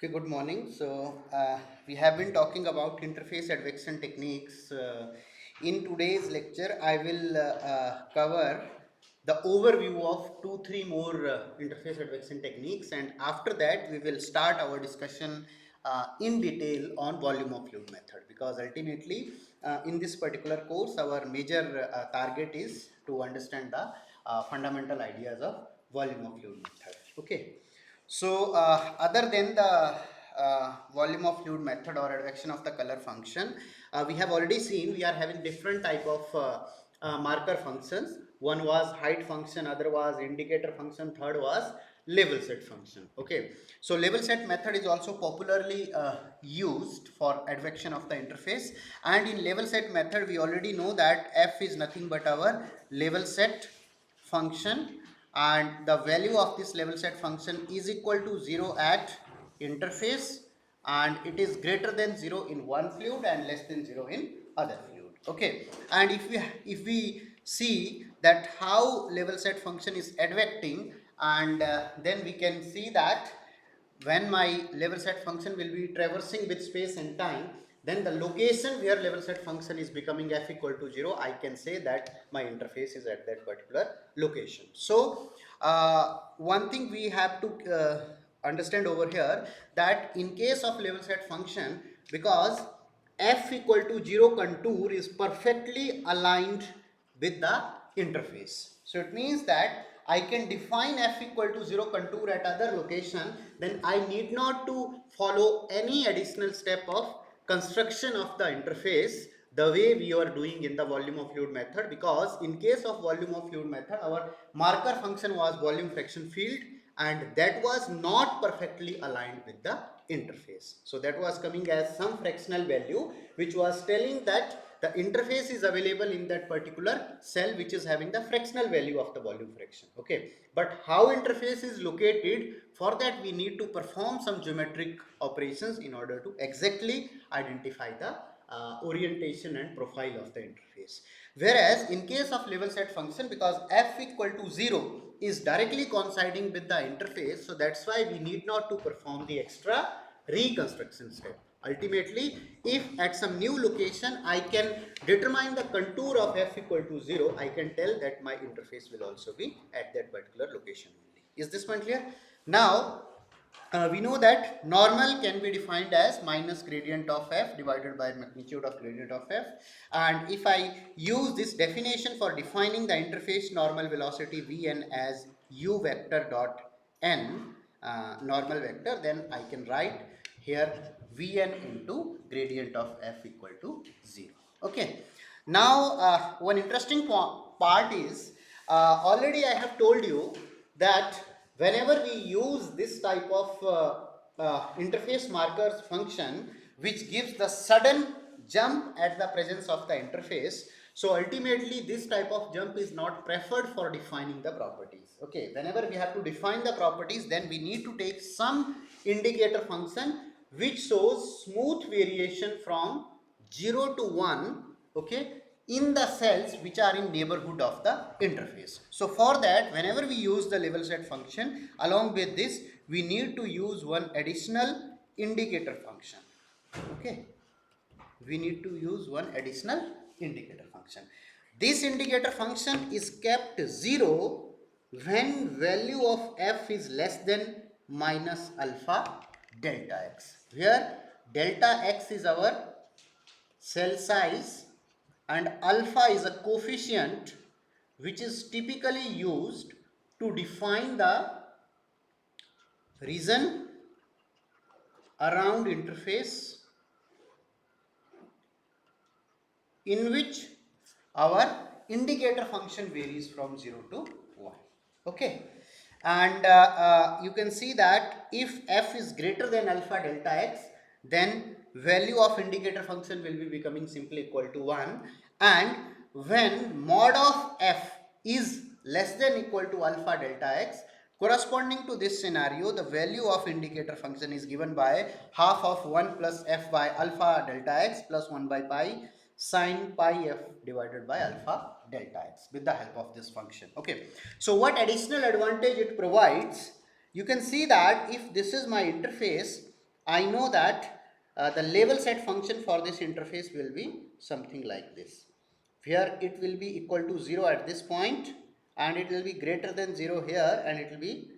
Okay, good morning. We have been talking about interface advection techniques. In today's lecture, I will cover the overview of three more interface advection techniques, and after that, we will start our discussion in detail on volume of fluid method. Because ultimately, in this particular course, our major target is to understand the fundamental ideas of volume of fluid method. Okay. Other than the volume of fluid method or advection of the color function, we have already seen we are having different type of marker functions. One was height function, other was indicator function, third was level set function. Okay, so level set method is also popularly used for advection of the interface, and in level set method we already know that f is nothing but our level set function, and the value of this level set function is equal to 0 at interface, and it is greater than 0 in one fluid and less than 0 in other fluid. Okay, and if we see that how level set function is advecting, and then we can see that when my level set function will be traversing with space and time, then the location where level set function is becoming f equal to 0, I can say that my interface is at that particular location. So one thing we have to understand over here, that in case of level set function, because f equal to 0 contour is perfectly aligned with the interface. So it means that I can define f equal to 0 contour at other location, then I need not to follow any additional step of construction of the interface the way we are doing in the volume of fluid method, because in case of volume of fluid method, our marker function was volume fraction field, and that was not perfectly aligned with the interface. So that was coming as some fractional value which was telling that the interface is available in that particular cell which is having the fractional value of the volume fraction. Okay, but how interface is located, for that we need to perform some geometric operations in order to exactly identify the orientation and profile of the interface. Whereas in case of level set function, because f equal to 0 is directly coinciding with the interface, so that's why we need not to perform the extra reconstruction step. Ultimately, if at some new location I can determine the contour of f equal to 0, I can tell that my interface will also be at that particular location only. Is this point clear? Now, we know that normal can be defined as minus gradient of f divided by magnitude of gradient of f, and if I use this definition for defining the interface normal velocity Vn as u vector dot n, normal vector, then I can write here Vn into gradient of f equal to 0. Okay, now one interesting part is, already I have told you that whenever we use this type of interface markers function which gives the sudden jump at the presence of the interface, so ultimately this type of jump is not preferred for defining the properties. Okay, whenever we have to define the properties, then we need to take some indicator function which shows smooth variation from 0 to 1, okay, in the cells which are in neighborhood of the interface. So for that, whenever we use the level set function, along with this we need to use one additional indicator function. Okay, we need to use one additional indicator function. This indicator function is kept 0 when value of f is less than minus alpha delta x, where delta x is our cell size and alpha is a coefficient which is typically used to define the region around interface in which our indicator function varies from 0 to 1. Okay, and you can see that if f is greater than alpha delta x, then value of indicator function will be becoming simply equal to 1, and when mod of f is less than equal to alpha delta x, corresponding to this scenario, the value of indicator function is given by half of 1 plus f by alpha delta x plus 1 by pi sine pi f divided by alpha delta x with the help of this function. Okay, so what additional advantage it provides? You can see that if this is my interface I know that the level set function for this interface will be something like this, where it will be equal to 0 at this point, and it will be greater than 0 here, and it will be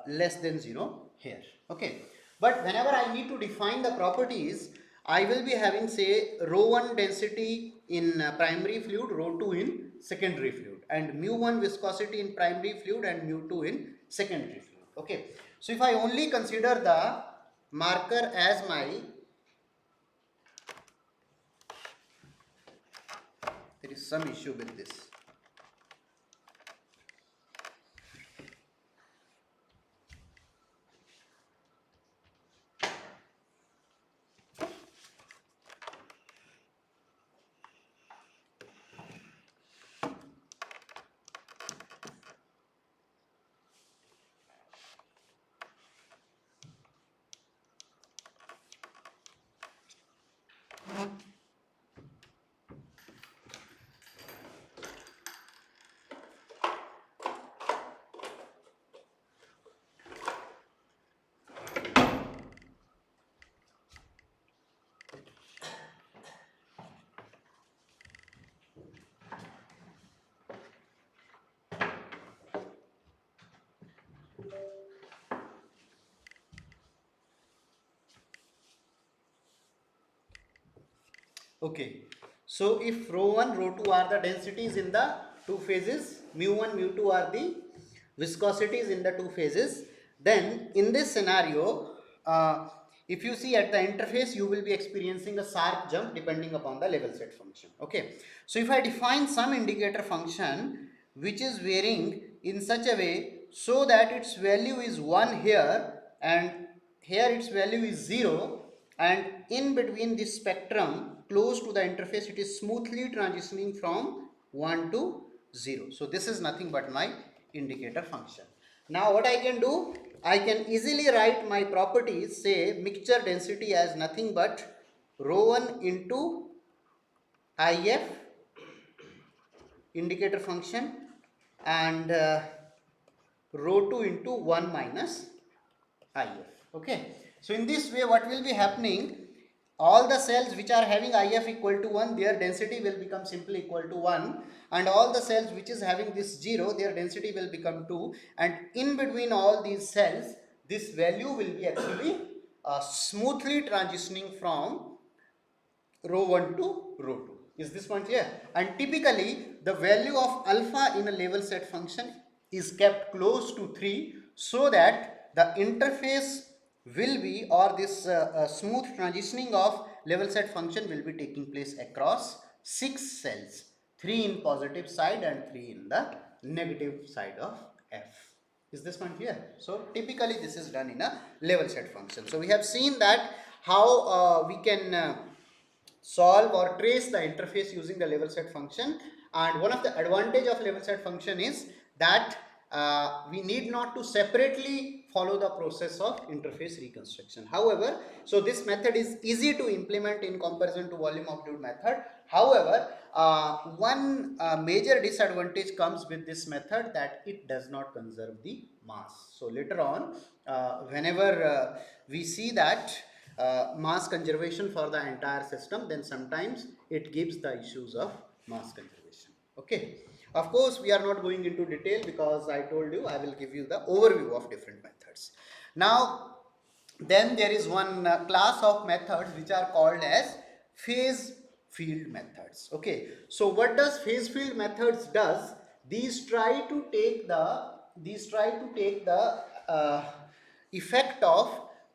less than 0 here. Okay, but whenever I need to define the properties, I will be having, say, rho 1 density in primary fluid, rho 2 in secondary fluid, and mu 1 viscosity in primary fluid and mu 2 in secondary fluid. Okay, so if I only consider the marker as my, there is some issue with this. Okay, so if rho 1, rho 2 are the densities in the two phases, mu 1, mu 2 are the viscosities in the two phases, then in this scenario, if you see at the interface, you will be experiencing a sharp jump depending upon the level set function. Okay, so if I define some indicator function which is varying in such a way so that its value is 1 here and here its value is 0, and in between this spectrum close to the interface it is smoothly transitioning from 1 to 0. So this is nothing but my indicator function. Now what I can do, I can easily write my properties, say mixture density as nothing but rho 1 into if indicator function and rho 2 into 1 minus if. Okay, so in this way what will be happening, all the cells which are having if equal to 1, their density will become simply equal to 1, and all the cells which is having this 0, their density will become 2, and in between all these cells this value will be actually smoothly transitioning from rho 1 to rho 2. Is this point clear? And typically the value of alpha in a level set function is kept close to 3 so that the interface will be, or this smooth transitioning of level set function will be taking place across 6 cells, 3 in positive side and 3 in the negative side of f. Is this point clear? So typically this is done in a level set function. So we have seen that how we can solve or trace the interface using the level set function, and one of the advantage of level set function is that we need not to separately follow the process of interface reconstruction. However, so this method is easy to implement in comparison to volume of fluid method. However, one major disadvantage comes with this method, that it does not conserve the mass. So later on, whenever we see that mass conservation for the entire system, then sometimes it gives the issues of mass conservation. Okay, of course we are not going into detail because I told you I will give you the overview of different methods. Now then there is one class of methods which are called as phase field methods. Okay, so what does phase field methods does, these try to take the effect of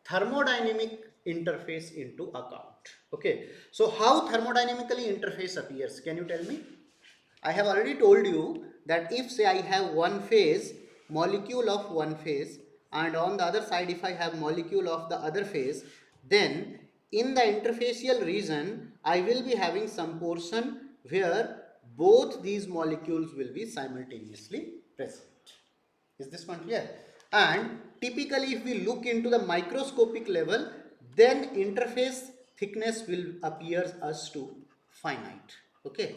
thermodynamic interface into account. Okay, so how thermodynamically interface appears, can you tell me? I have already told you that if say I have one phase, molecule of one phase, and on the other side if I have molecule of the other phase, then in the interfacial region I will be having some portion where both these molecules will be simultaneously present. Is this one clear? And typically if we look into the microscopic level, then interface thickness will appear as to finite. Okay,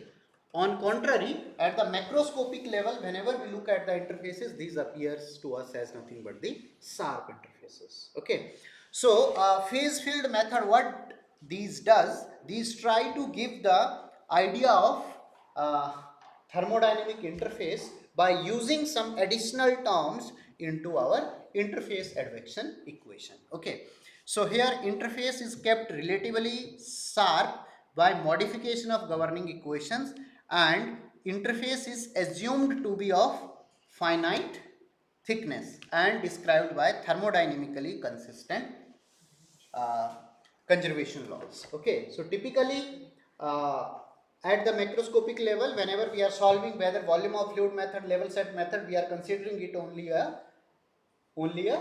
On contrary, at the macroscopic level, whenever we look at the interfaces, these appears to us as nothing but the sharp interfaces. Okay. So, phase field method, what these does, these try to give the idea of uh, thermodynamic interface by using some additional terms into our interface advection equation. Okay. So here interface is kept relatively sharp by modification of governing equations, and interface is assumed to be of finite thickness and described by thermodynamically consistent uh, conservation laws. Okay, so typically at the macroscopic level, whenever we are solving whether volume of fluid method, level set method, we are considering it only a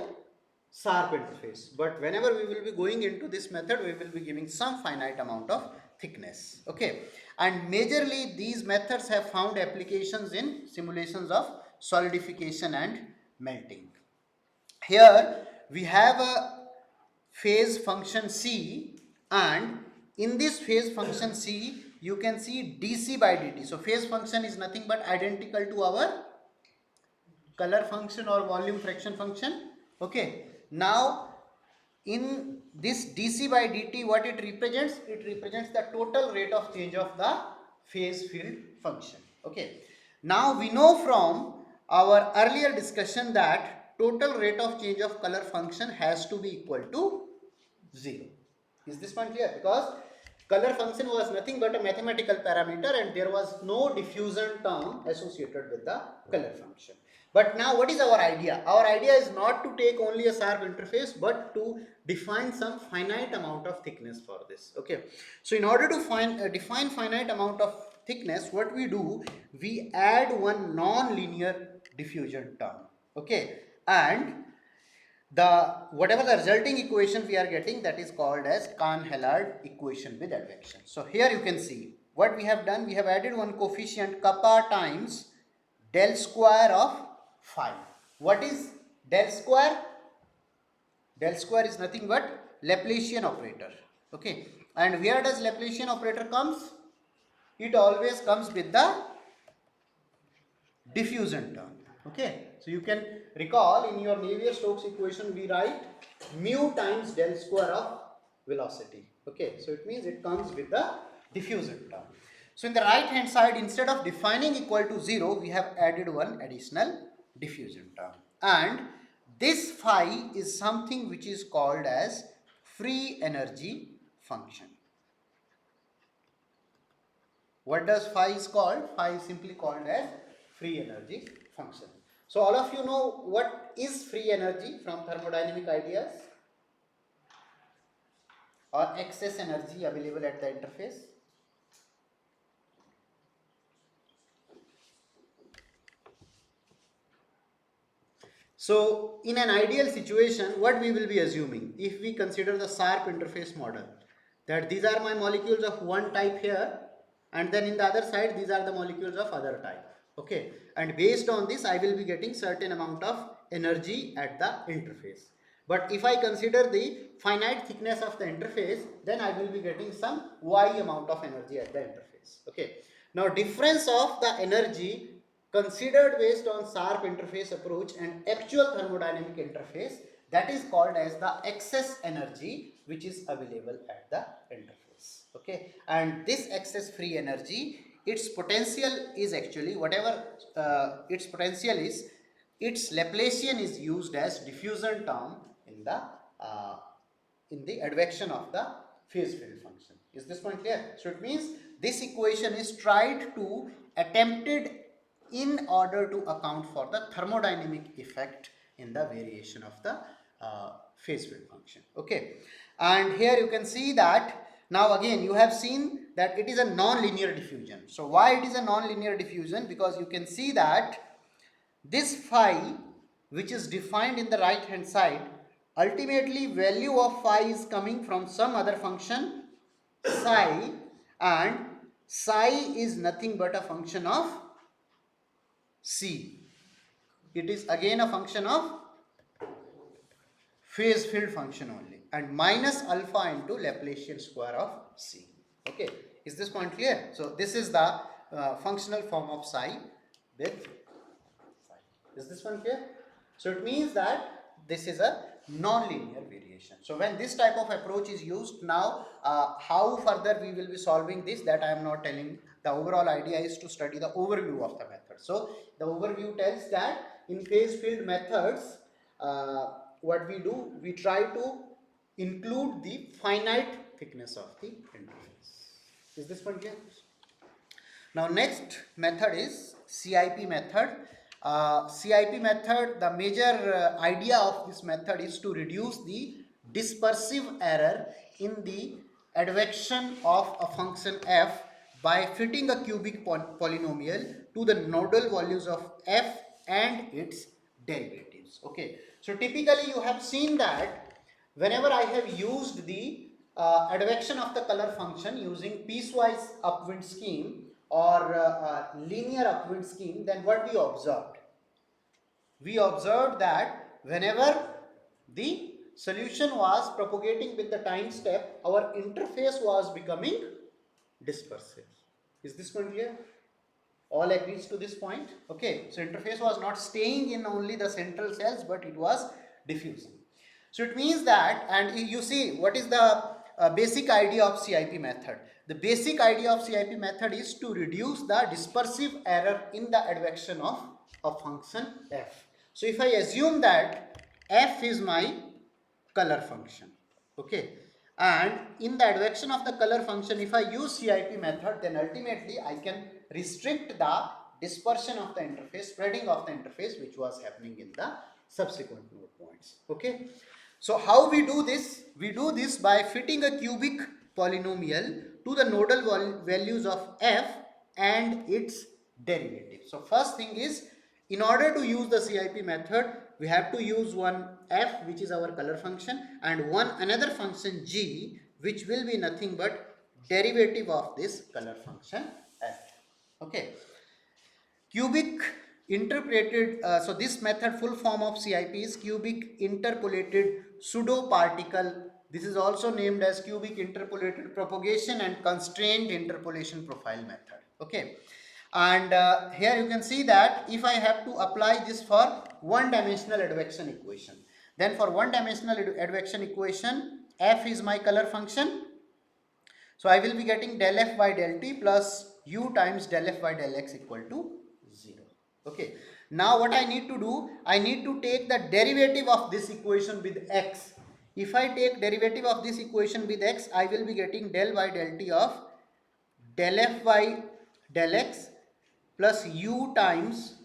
sharp interface. But whenever we will be going into this method, we will be giving some finite amount of thickness. Okay, and majorly these methods have found applications in simulations of solidification and melting. Here we have a phase function C, and in this phase function C you can see dc by dt. So phase function is nothing but identical to our color function or volume fraction function. Okay, now in this dc by dt, what it represents? It represents the total rate of change of the phase field function. Okay, now we know from our earlier discussion that total rate of change of color function has to be equal to 0. Is this point clear? Because color function was nothing but a mathematical parameter and there was no diffusion term associated with the color function. But now what is our idea? Our idea is not to take only a sharp interface but to define some finite amount of thickness for this. Okay. So in order to define finite amount of thickness, what we do, we add one non-linear diffusion term. Okay. And the whatever the resulting equation we are getting, that is called as Cahn-Heillard equation with advection. So here you can see what we have done. We have added one coefficient kappa times del square of phi. What is del square? Del square is nothing but Laplacian operator. Okay, and where does Laplacian operator comes? It always comes with the diffusion term. Okay, so you can recall in your Navier-Stokes equation we write mu times del square of velocity. Okay, so it means it comes with the diffusion term. So in the right hand side, instead of defining equal to 0, we have added one additional diffusion term, and this phi is something which is called as free energy function. What does phi is called? Phi is simply called as free energy function. So all of you know what is free energy from thermodynamic ideas, or excess energy available at the interface. So in an ideal situation, what we will be assuming, if we consider the sharp interface model, that these are my molecules of one type here, and then in the other side these are the molecules of other type. Okay, and based on this I will be getting certain amount of energy at the interface. But if I consider the finite thickness of the interface, then I will be getting some y amount of energy at the interface. Okay, now difference of the energy considered based on sharp interface approach and actual thermodynamic interface, that is called as the excess energy which is available at the interface. Okay, and this excess free energy, its potential is actually whatever its potential is, its Laplacian is used as diffusion term in the advection of the phase field function. Is this point clear? So it means this equation is tried to attempted in order to account for the thermodynamic effect in the variation of the phase field function. Okay, and here you can see that now again you have seen that it is a non-linear diffusion. So why it is a non-linear diffusion? Because you can see that this phi, which is defined in the right hand side, ultimately value of phi is coming from some other function psi, and psi is nothing but a function of C. It is again a function of phase field function only, and minus alpha into Laplacian square of C. Okay, is this point clear? So this is the functional form of psi with phi. Is this one clear? So it means that this is a non-linear variation. So when this type of approach is used, now how further we will be solving this, that I am not telling. The overall idea is to study the overview of the method. So the overview tells that in phase field methods, what we do, we try to include the finite thickness of the interface. Is this one clear? Now next method is CIP method. CIP method, the major idea of this method is to reduce the dispersive error in the advection of a function f by fitting a cubic polynomial to the nodal values of f and its derivatives. Okay, so typically you have seen that whenever I have used the advection of the color function using piecewise upwind scheme or linear upwind scheme, then what we observed? We observed that whenever the solution was propagating with the time step, our interface was becoming dispersive. Is this point clear? All agrees to this point. Okay, so interface was not staying in only the central cells, but it was diffusing. So it means that, and you see what is the basic idea of CIP method. The basic idea of CIP method is to reduce the dispersive error in the advection of a function f. So if I assume that f is my color function, okay, and in the advection of the color function, if I use CIP method, then ultimately I can restrict the dispersion of the interface, spreading of the interface, which was happening in the subsequent node points. Okay, so how we do this? We do this by fitting a cubic polynomial to the nodal values of f and its derivative. So first thing is, in order to use the CIP method, we have to use one f, which is our color function, and one another function g, which will be nothing but derivative of this color function f. Okay, cubic interpolated, so this method, full form of CIP is cubic interpolated pseudo particle. This is also named as cubic interpolated propagation and constrained interpolation profile method. Okay, and here you can see that if I have to apply this for one dimensional advection equation, then for one dimensional advection equation, f is my color function. So I will be getting del f by del t plus u times del f by del x equal to 0. Okay. Now what I need to do, I need to take the derivative of this equation with x. If I take derivative of this equation with x, I will be getting del by del t of del f by del x plus u times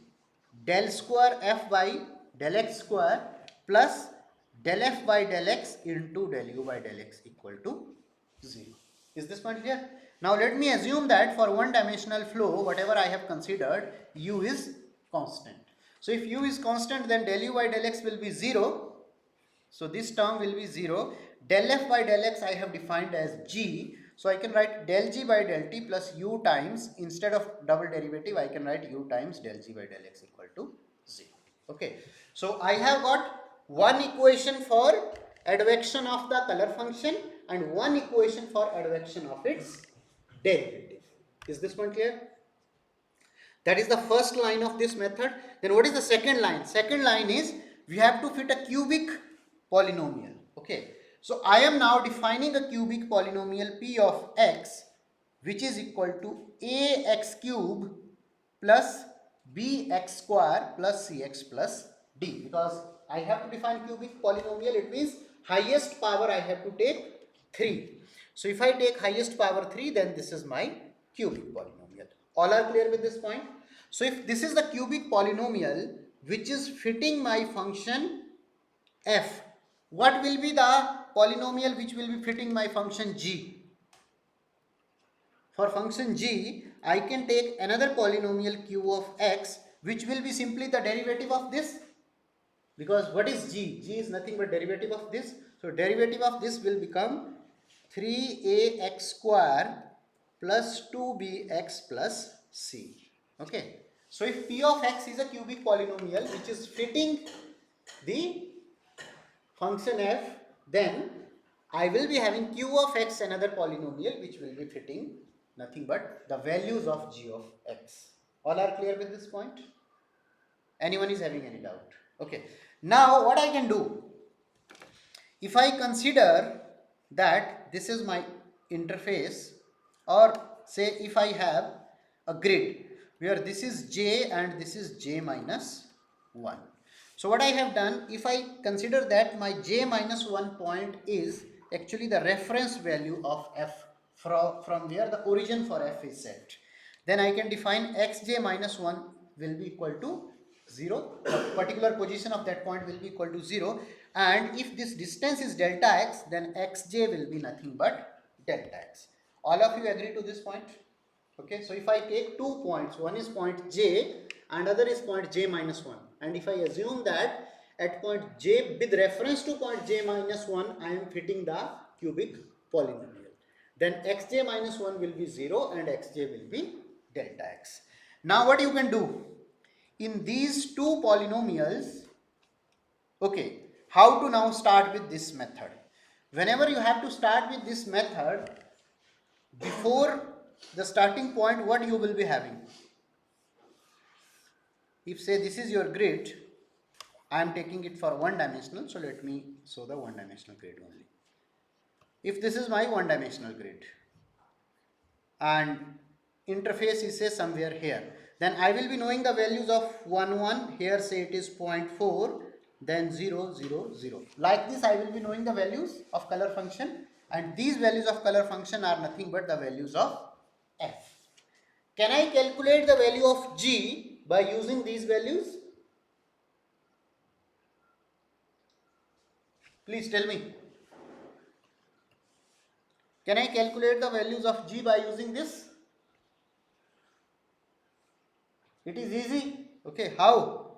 del square f by del x square plus del f by del x into del u by del x equal to 0. Is this point clear? Now let me assume that for one dimensional flow, whatever I have considered, u is constant. So if u is constant, then del u by del x will be 0. So this term will be 0. Del f by del x I have defined as g. So I can write del g by del t plus u times, instead of double derivative, I can write u times del g by del x equal to 0. Okay. So I have got one equation for advection of the color function and one equation for advection of its derivative. Is this one clear? That is the first line of this method. Then what is the second line? Second line is we have to fit a cubic polynomial. Okay. So I am now defining a cubic polynomial p of x, which is equal to ax cube plus bx square plus cx plus d. Because I have to define cubic polynomial, it means highest power I have to take 3. So if I take highest power 3, then this is my cubic polynomial. All are clear with this point? So if this is the cubic polynomial which is fitting my function f, what will be the polynomial which will be fitting my function g? For function g, I can take another polynomial q of x, which will be simply the derivative of this. Because what is g? G is nothing but derivative of this. So derivative of this will become 3ax square plus 2bx plus c. Okay. So if p of x is a cubic polynomial which is fitting the function f, then I will be having q of x, another polynomial which will be fitting nothing but the values of g of x. All are clear with this point? Anyone is having any doubt? Okay. Now what I can do, if I consider that this is my interface, or say if I have a grid where this is j and this is j minus 1. So what I have done, if I consider that my j minus 1 point is actually the reference value of f from where the origin for f is set, then I can define xj minus 1 will be equal to 0. The particular position of that point will be equal to 0, and if this distance is delta x, then xj will be nothing but delta x. All of you agree to this point? Okay, so if I take 2 points, one is point j and other is point j minus 1, and if I assume that at point j with reference to point j minus 1 I am fitting the cubic polynomial, then xj minus 1 will be 0 and xj will be delta x. Now what you can do in these two polynomials, okay, how to now start with this method? Whenever you have to start with this method, before the starting point, what you will be having? If say this is your grid, I am taking it for one dimensional, so let me show the one dimensional grid only. If this is my one dimensional grid and interface is say somewhere here, then I will be knowing the values of 1 1, here say it is 0.4, then 0 0 0. Like this I will be knowing the values of color function, and these values of color function are nothing but the values of f. Can I calculate the value of g by using these values? Please tell me. Can I calculate the values of g by using this? It is easy. Okay, how?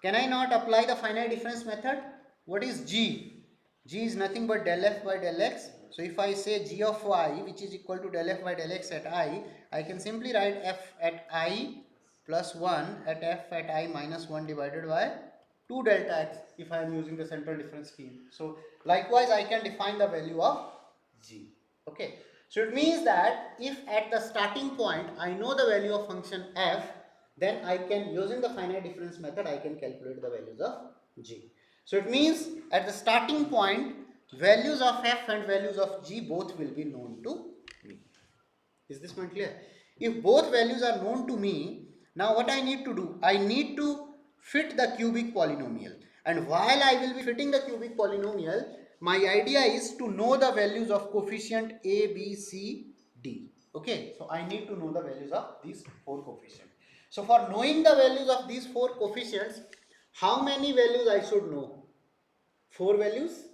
Can I not apply the finite difference method? What is g? G is nothing but del f by del x. So if I say g of y, which is equal to del f by del x at I can simply write f at I plus 1 at f at I minus 1 divided by 2 delta x if I am using the central difference scheme. So likewise I can define the value of g. Okay. So it means that if at the starting point I know the value of function f, then I can, using the finite difference method, I can calculate the values of g. So it means at the starting point, values of f and values of g both will be known to me. Is this point clear? If both values are known to me, now what I need to do? I need to fit the cubic polynomial. And while I will be fitting the cubic polynomial, my idea is to know the values of coefficient a, b, c, d. Okay, so I need to know the values of these four coefficients. So for knowing the values of these four coefficients, how many values I should know? 4 values.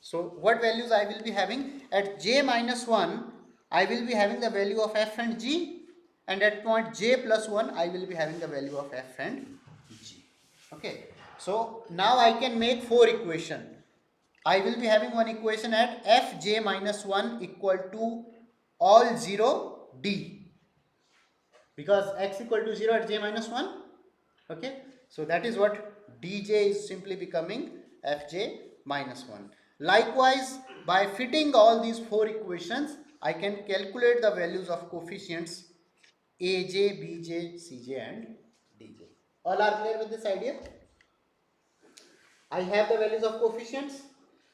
So what values I will be having? At j minus 1, I will be having the value of f and g, and at point j plus 1, I will be having the value of f and g. Okay. So now I can make 4 equations. I will be having one equation at fj minus 1 equal to all 0 d, because x equal to 0 at j minus 1. Okay, so that is what dj is simply becoming fj minus 1. Likewise, by fitting all these 4 equations, I can calculate the values of coefficients aj, bj, cj and dj. All are clear with this idea? I have the values of coefficients.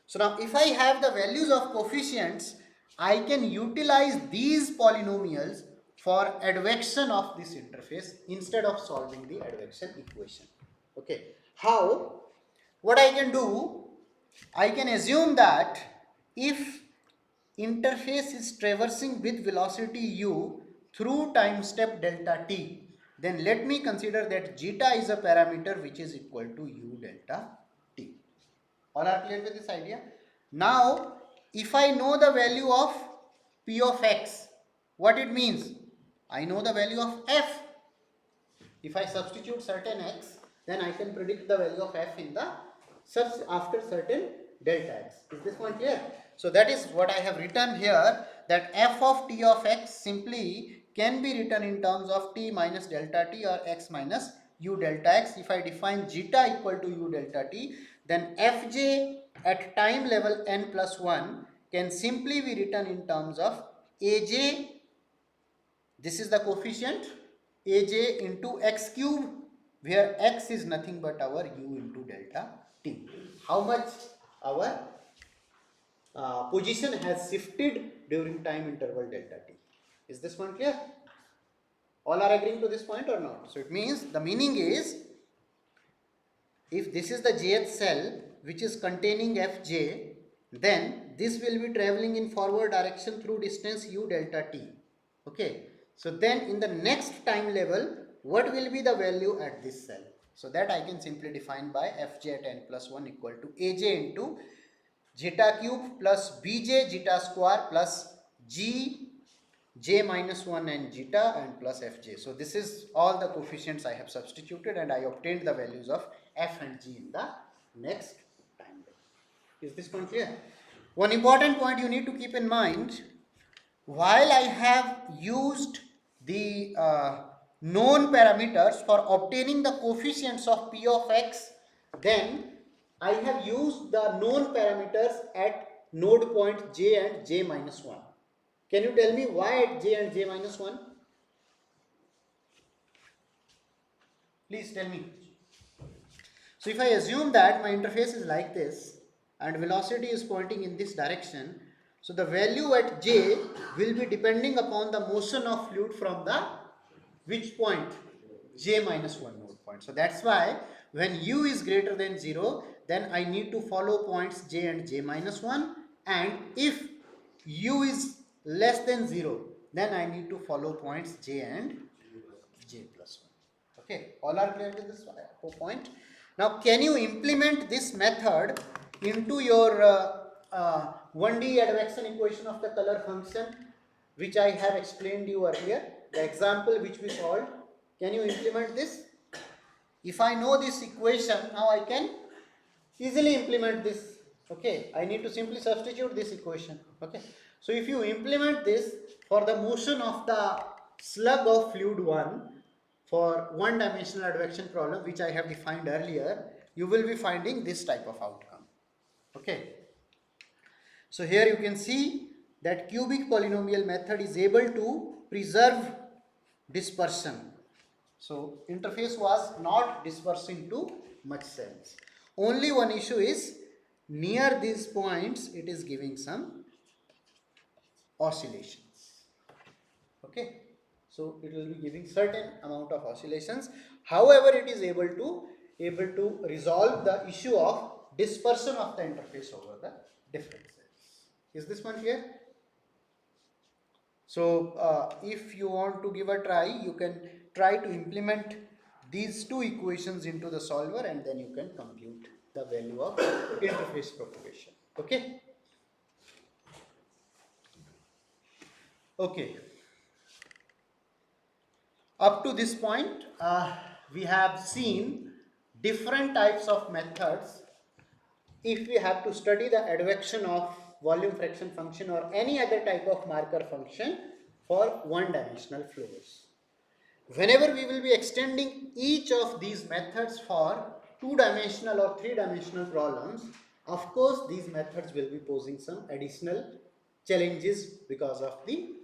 So now if I have the values of coefficients, I can utilize these polynomials for advection of this interface instead of solving the advection equation. Okay. How? What I can do, I can assume that if interface is traversing with velocity u through time step delta t, then let me consider that zeta is a parameter which is equal to u delta t. All are clear with this idea? Now, if I know the value of p of x, what it means? I know the value of f. If I substitute certain x, then I can predict the value of f in the after certain delta x. Is this point clear? So that is what I have written here, that f of t of x simply can be written in terms of t minus delta t or x minus u delta x. If I define zeta equal to u delta t, then fj at time level n plus 1 can simply be written in terms of Aj, this is the coefficient, Aj into x cube, where x is nothing but our u into delta t. How much our position has shifted during time interval delta t. Is this one clear? All are agreeing to this point or not? So it means, the meaning is, if this is the jth cell which is containing fj, then this will be traveling in forward direction through distance u delta t. Okay, so then in the next time level, what will be the value at this cell? So that I can simply define by fj at n plus 1 equal to aj into zeta cube plus bj zeta square plus g j minus 1 and zeta and plus fj. So this is all the coefficients I have substituted, and I obtained the values of f and g in the next time. Is this point clear? One important point you need to keep in mind, while I have used the known parameters for obtaining the coefficients of p of x, then I have used the known parameters at node point j and j minus 1. Can you tell me why at j and j minus 1? Please tell me. So if I assume that my interface is like this and velocity is pointing in this direction, so the value at j will be depending upon the motion of fluid from the which point? J minus 1 node point. So that's why when u is greater than 0, then I need to follow points j and j minus 1, and if u is less than 0, then I need to follow points j and j plus 1. Okay, all are clear with this point? Now, can you implement this method into your 1D advection equation of the color function, which I have explained you earlier, the example which we solved? Can you implement this? If I know this equation, now I can easily implement this. Okay, I need to simply substitute this equation. Okay, so if you implement this for the motion of the slug of fluid 1 for one dimensional advection problem, which I have defined earlier, you will be finding this type of outcome. Okay, so here you can see that cubic polynomial method is able to preserve dispersion. So interface was not dispersing to much cells. Only one issue is, near these points it is giving some oscillations. Okay, so it will be giving certain amount of oscillations. However, it is able to resolve the issue of dispersion of the interface over the different cells. Is this one clear? So if you want to give a try, you can try to implement these two equations into the solver, and then you can compute the value of interface propagation. Okay. Okay. Up to this point, we have seen different types of methods if we have to study the advection of volume fraction function or any other type of marker function for one-dimensional fluids. Whenever we will be extending each of these methods for two-dimensional or three-dimensional problems, of course these methods will be posing some additional challenges because of the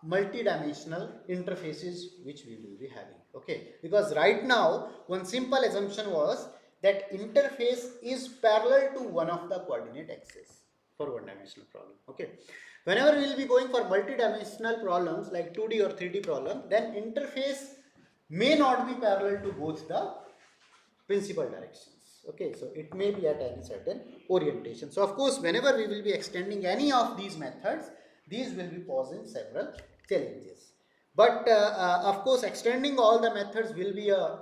multi-dimensional interfaces which we will be having. Okay, because right now one simple assumption was that interface is parallel to one of the coordinate axes for one-dimensional problem. Okay, whenever we will be going for multi-dimensional problems like 2D or 3D problem, then interface may not be parallel to both the principal directions. Okay, so it may be at any certain orientation. So of course, whenever we will be extending any of these methods, these will be posing several challenges. But of course, extending all the methods will be a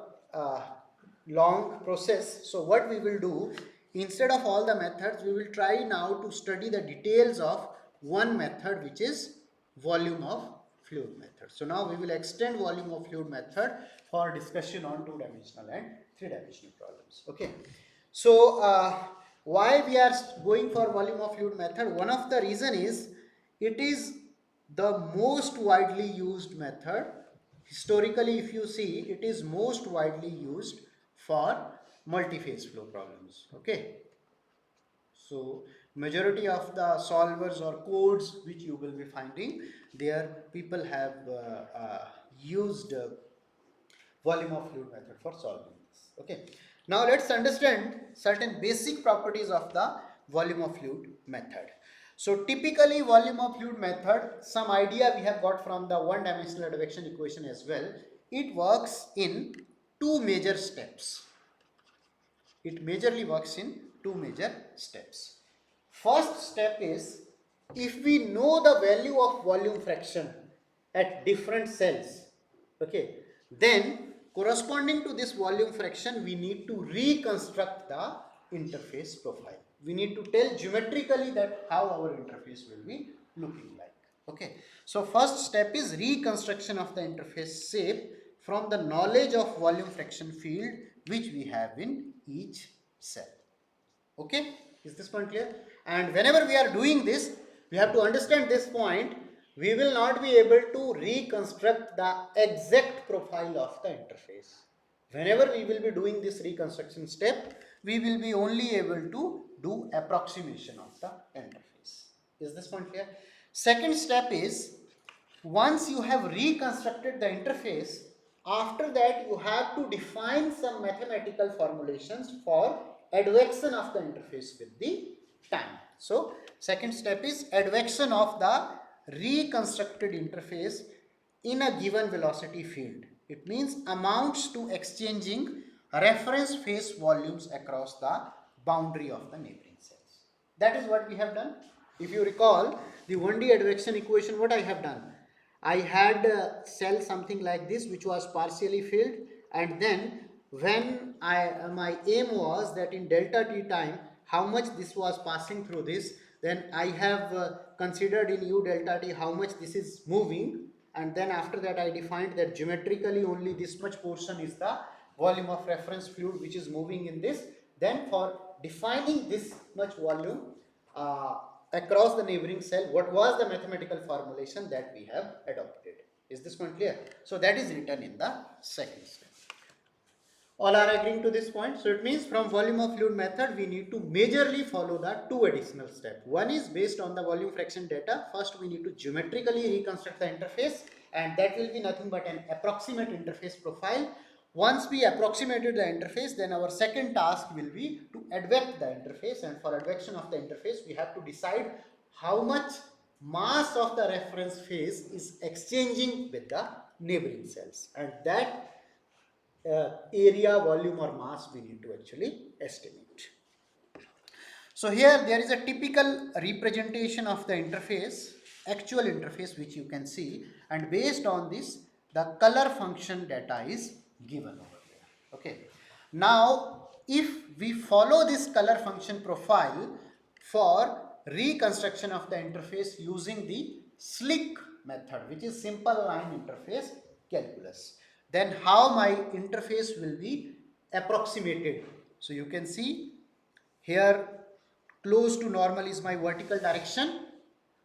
long process. So what we will do, instead of all the methods, we will try now to study the details of one method, which is volume of fluid method. So now we will extend volume of fluid method for discussion on two-dimensional and three-dimensional problems. Okay. So why we are going for volume of fluid method? One of the reason is it is the most widely used method. Historically, if you see, it is most widely used for multi-phase flow problems. Okay. So Majority of the solvers or codes which you will be finding there, people have used volume of fluid method for solving this. Okay. Now let's understand certain basic properties of the volume of fluid method. So typically volume of fluid method, some idea we have got from the one dimensional advection equation as well. It works in two major steps. It majorly works in two major steps. First step is, if we know the value of volume fraction at different cells, okay, then corresponding to this volume fraction we need to reconstruct the interface profile. We need to tell geometrically that how our interface will be looking like. Okay, so first step is reconstruction of the interface shape from the knowledge of volume fraction field which we have in each cell. Okay, is this point clear? And whenever we are doing this, we have to understand this point. We will not be able to reconstruct the exact profile of the interface. Whenever we will be doing this reconstruction step, we will be only able to do approximation of the interface. Is this point clear? Second step is, once you have reconstructed the interface, after that you have to define some mathematical formulations for advection of the interface with the time. So second step is advection of the reconstructed interface in a given velocity field. It means amounts to exchanging reference phase volumes across the boundary of the neighboring cells. That is what we have done. If you recall the 1D advection equation, what I have done? I had a cell something like this which was partially filled, and then when my aim was that in delta t time how much this was passing through this, then I have considered in u delta t how much this is moving, and then after that I defined that geometrically only this much portion is the volume of reference fluid which is moving in this. Then for defining this much volume across the neighboring cell, what was the mathematical formulation that we have adopted? Is this point clear? So that is written in the second step. All are agreeing to this point. So it means from volume of fluid method we need to majorly follow the two additional steps. One is based on the volume fraction data. First we need to geometrically reconstruct the interface, and that will be nothing but an approximate interface profile. Once we approximated the interface, then our second task will be to advect the interface, and for advection of the interface we have to decide how much mass of the reference phase is exchanging with the neighboring cells, and that area, volume or mass we need to actually estimate. So here there is a typical representation of the interface, actual interface which you can see, and based on this the color function data is given over there. Okay. Now if we follow this color function profile for reconstruction of the interface using the slick method, which is simple line interface calculus, then how my interface will be approximated. So you can see here close to normal is my vertical direction,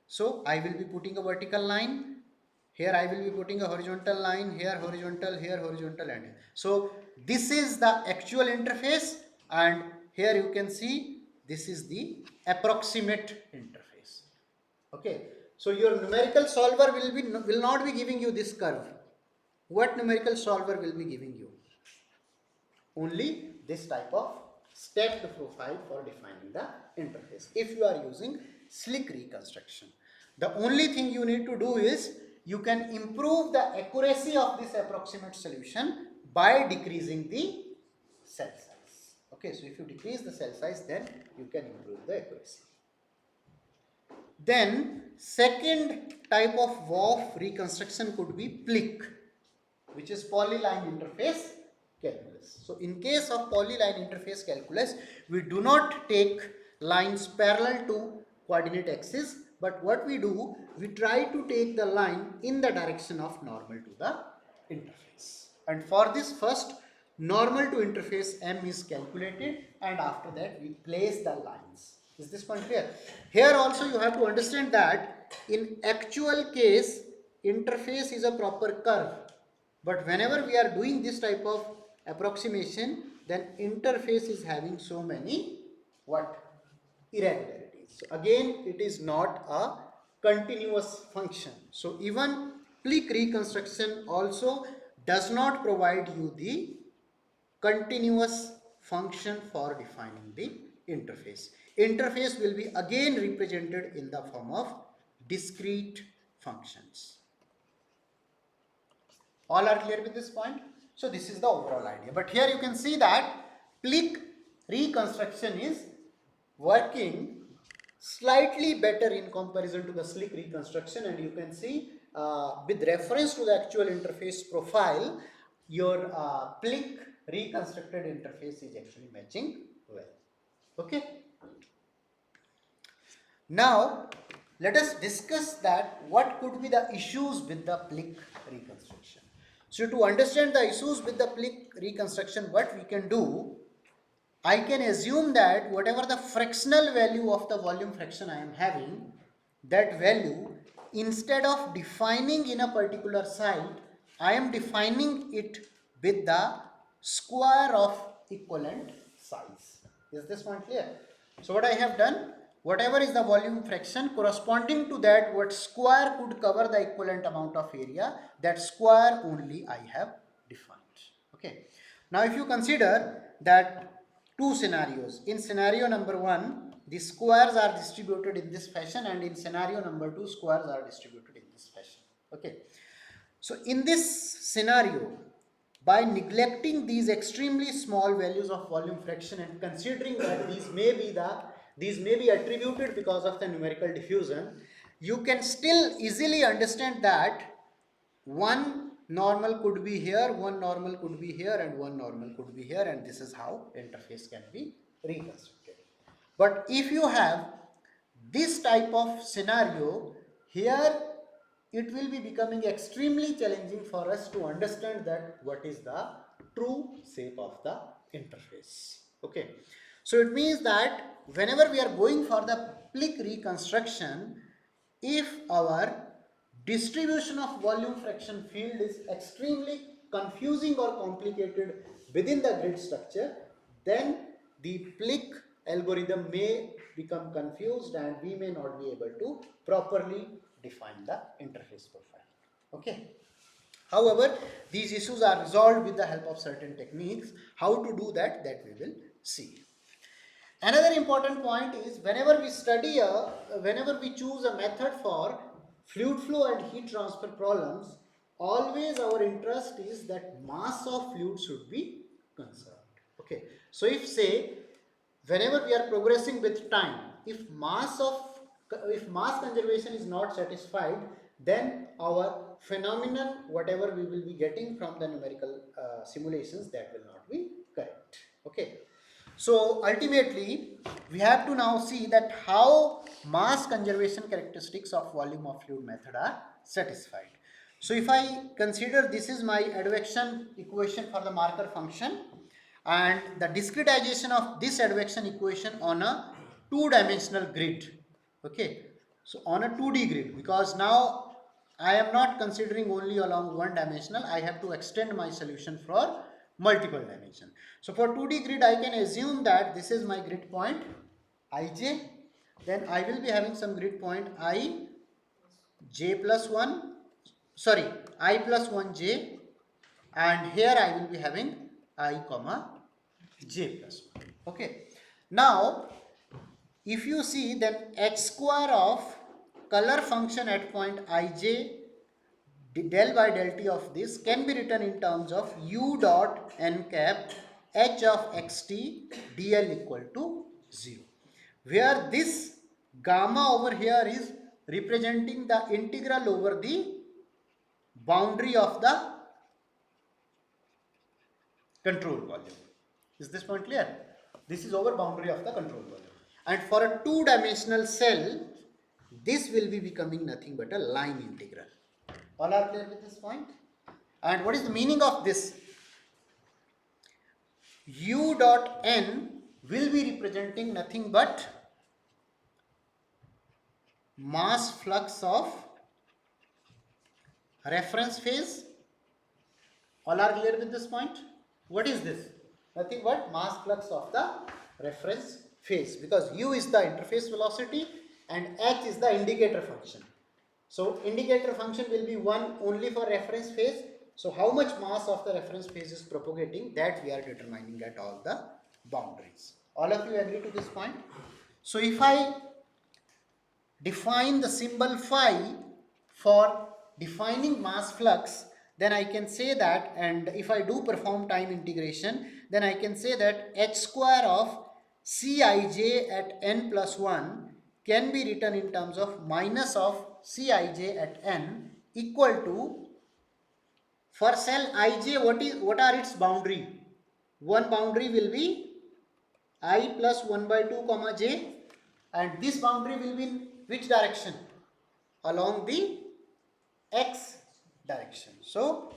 so I will be putting a vertical line. Here I will be putting a horizontal line, here horizontal, and here. So this is the actual interface, and here you can see this is the approximate interface. Okay, so your numerical solver will not be giving you this curve. What numerical solver will be giving you? Only this type of stepped profile for defining the interface if you are using slick reconstruction. The only thing you need to do is you can improve the accuracy of this approximate solution by decreasing the cell size. Okay, so if you decrease the cell size, then you can improve the accuracy. Then second type of WOF reconstruction could be PLIC, which is polyline interface calculus. So in case of polyline interface calculus, we do not take lines parallel to coordinate axis, but what we do, we try to take the line in the direction of normal to the interface. And for this, first normal to interface M is calculated, and after that we place the lines. Is this point clear? Here also you have to understand that in actual case interface is a proper curve, but whenever we are doing this type of approximation, then interface is having so many what? Irregularities. phase. So again, it is not a continuous function. So even Plick reconstruction also does not provide you the continuous function for defining the interface. Interface will be again represented in the form of discrete functions. All are clear with this point? So this is the overall idea. But here you can see that Plick reconstruction is working slightly better in comparison to the slick reconstruction, and you can see with reference to the actual interface profile, your Plick reconstructed interface is actually matching well. Okay. Now let us discuss that what could be the issues with the Plick reconstruction. So to understand the issues with the Plick reconstruction, what we can do, I can assume that whatever the fractional value of the volume fraction I am having, that value, instead of defining in a particular site, I am defining it with the square of equivalent size. Is this point clear? So what I have done, whatever is the volume fraction corresponding to that, what square could cover the equivalent amount of area, that square only I have defined. Okay. Now if you consider that two scenarios, in scenario number 1 the squares are distributed in this fashion, and in scenario number 2 squares are distributed in this fashion. Okay. So in this scenario, by neglecting these extremely small values of volume fraction and considering that these may be attributed because of the numerical diffusion, you can still easily understand that one normal could be here, one normal could be here, and one normal could be here, and this is how interface can be reconstructed. But if you have this type of scenario, here it will be becoming extremely challenging for us to understand that what is the true shape of the interface. Okay. So it means that whenever we are going for the Plick reconstruction, if our distribution of volume fraction field is extremely confusing or complicated within the grid structure, then the Plick algorithm may become confused and we may not be able to properly define the interface profile. Okay. However, these issues are resolved with the help of certain techniques. How to do that, we will see. Another important point is whenever we choose a method for fluid flow and heat transfer problems, always our interest is that mass of fluid should be conserved. Okay. So if say whenever we are progressing with time, if mass conservation is not satisfied, then our phenomenon, whatever we will be getting from the numerical simulations, that will not be correct. Okay. So ultimately, we have to now see that how mass conservation characteristics of volume of fluid method are satisfied. So if I consider this is my advection equation for the marker function, and the discretization of this advection equation on a two-dimensional grid. Okay, so on a 2D grid, because now I am not considering only along one dimensional, I have to extend my solution for multiple dimension. So for 2D grid, I can assume that this is my grid point ij, then I will be having some grid point I j plus 1, sorry, I plus 1j, and here I will be having I comma j plus 1. Okay. Now if you see, then h square of color function at point ij del by del t of this can be written in terms of u dot n cap h of xt dl equal to 0, where this gamma over here is representing the integral over the boundary of the control volume. Is this point clear? This is over boundary of the control volume. And for a two-dimensional cell, this will be becoming nothing but a line integral. All are clear with this point? And what is the meaning of this? U dot n will be representing nothing but mass flux of reference phase. All are clear with this point? What is this? Nothing but mass flux of the reference phase, because u is the interface velocity and h is the indicator function. So indicator function will be 1 only for reference phase. So how much mass of the reference phase is propagating, that we are determining at all the boundaries. All of you agree to this point? So if I define the symbol phi for defining mass flux, then I can say that, and if I do perform time integration, then I can say that h square of Cij at n plus 1 can be written in terms of minus of Cij at n equal to, for cell ij, what are its boundary? One boundary will be I plus 1 by 2 comma j, and this boundary will be in which direction? Along the x direction. So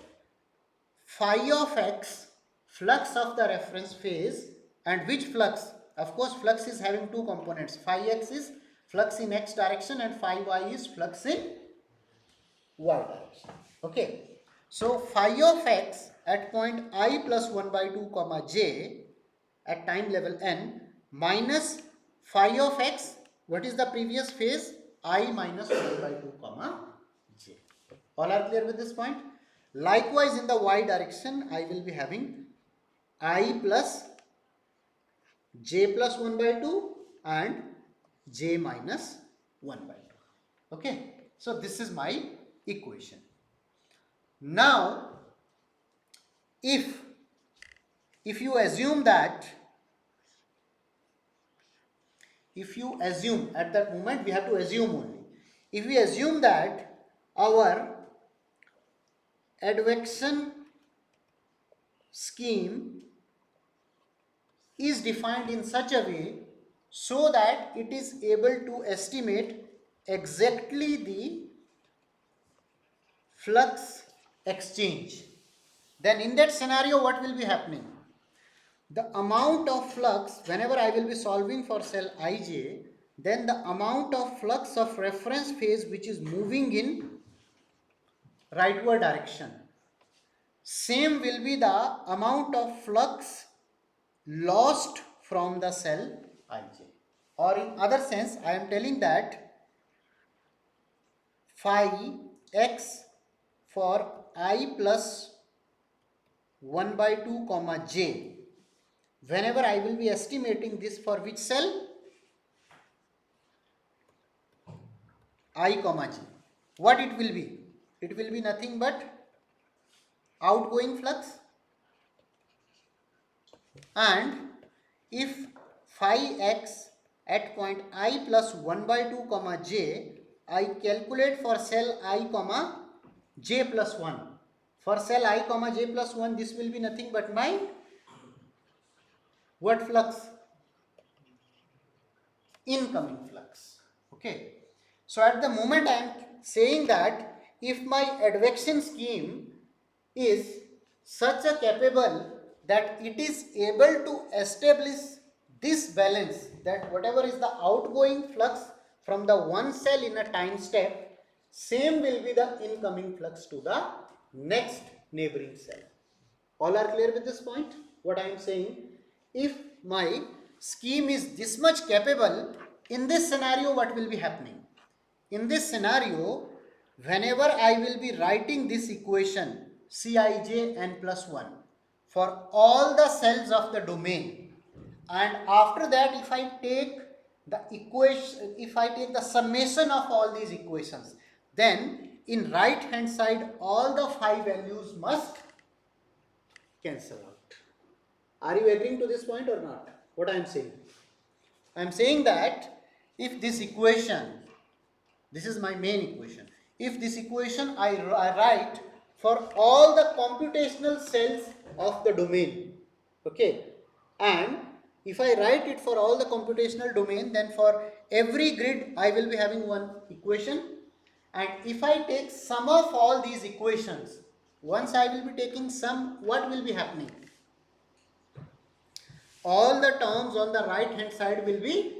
phi of x, flux of the reference phase, and which flux? Of course, flux is having two components. Phi x is flux in x direction and phi y is flux in y direction. Okay. So phi of x at point I plus 1 by 2 comma j at time level n minus phi of x, what is the previous phase? I minus 1 by 2 comma j. All are clear with this point? Likewise, in the y direction, I will be having I plus j plus 1 by 2 and j minus 1 by 2. Okay. So this is my equation. Now, if you assume that, at that moment, we have to assume only. If we assume that our advection scheme is defined in such a way so that it is able to estimate exactly the flux exchange, then in that scenario what will be happening? The amount of flux, whenever I will be solving for cell ij, then the amount of flux of reference phase which is moving in rightward direction, same will be the amount of flux lost from the cell ij. Or in other sense, I am telling that phi x for I plus 1 by 2 comma j, whenever I will be estimating this for which cell? I comma j. What it will be? It will be nothing but outgoing flux. And if phi x at point I plus 1 by 2 comma j, I calculate for cell I comma j plus 1. For cell I comma j plus 1, this will be nothing but my what flux? Incoming flux. Okay. So at the moment I am saying that if my advection scheme is such a capable that it is able to establish this balance, that whatever is the outgoing flux from the one cell in a time step, same will be the incoming flux to the next neighboring cell. All are clear with this point? What I am saying, if my scheme is this much capable, in this scenario what will be happening? In this scenario, whenever I will be writing this equation Cij n plus 1 for all the cells of the domain, and after that if I take the equation, if I take the summation of all these equations, then in right hand side all the phi values must cancel out. Are you agreeing to this point or not? What I am saying? I am saying that if this equation, this is my main equation, if this equation I write for all the computational cells of the domain, okay, and if I write it for all the computational domain, then for every grid I will be having one equation, and if I take sum of all these equations, once I will be taking sum, what will be happening? All the terms on the right hand side will be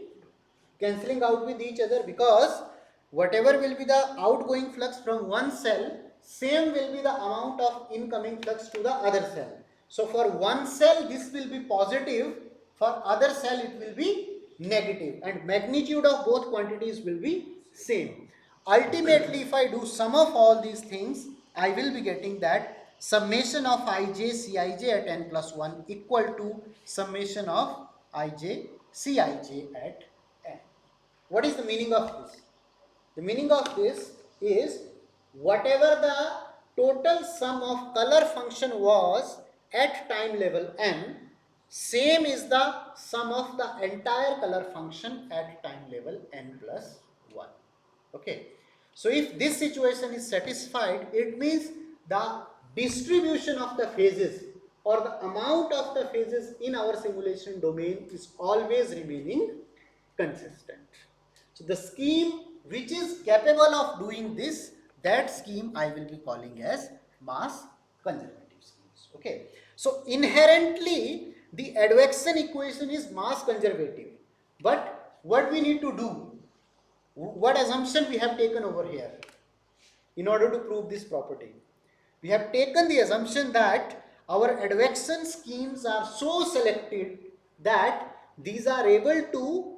cancelling out with each other, because whatever will be the outgoing flux from one cell, same will be the amount of incoming flux to the other cell. So for one cell this will be positive, for other cell it will be negative, and magnitude of both quantities will be same. Ultimately, if I do sum of all these things, I will be getting that summation of ij Cij at n plus 1 equal to summation of ij Cij at n. What is the meaning of this? The meaning of this is whatever the total sum of color function was at time level n, same is the sum of the entire color function at time level n plus 1. Okay. So if this situation is satisfied, it means the distribution of the phases or the amount of the phases in our simulation domain is always remaining consistent. So the scheme which is capable of doing this, that scheme I will be calling as mass conservative schemes. Okay. So inherently the advection equation is mass conservative. But what we need to do, what assumption we have taken over here in order to prove this property? We have taken the assumption that our advection schemes are so selected that these are able to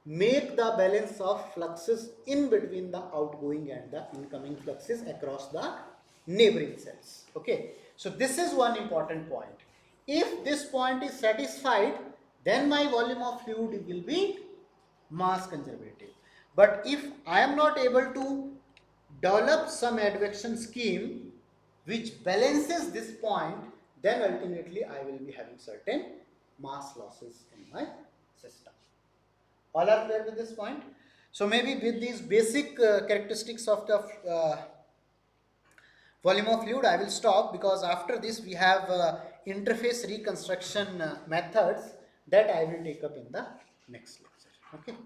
make the balance of fluxes in between the outgoing and the incoming fluxes across the neighboring cells. Okay, so this is one important point. If this point is satisfied, then my volume of fluid will be mass conservative. But if I am not able to develop some advection scheme which balances this point, then ultimately I will be having certain mass losses in my system. All are clear with this point? So maybe with these basic characteristics of the volume of fluid, I will stop, because after this we have interface reconstruction methods that I will take up in the next lecture. Okay.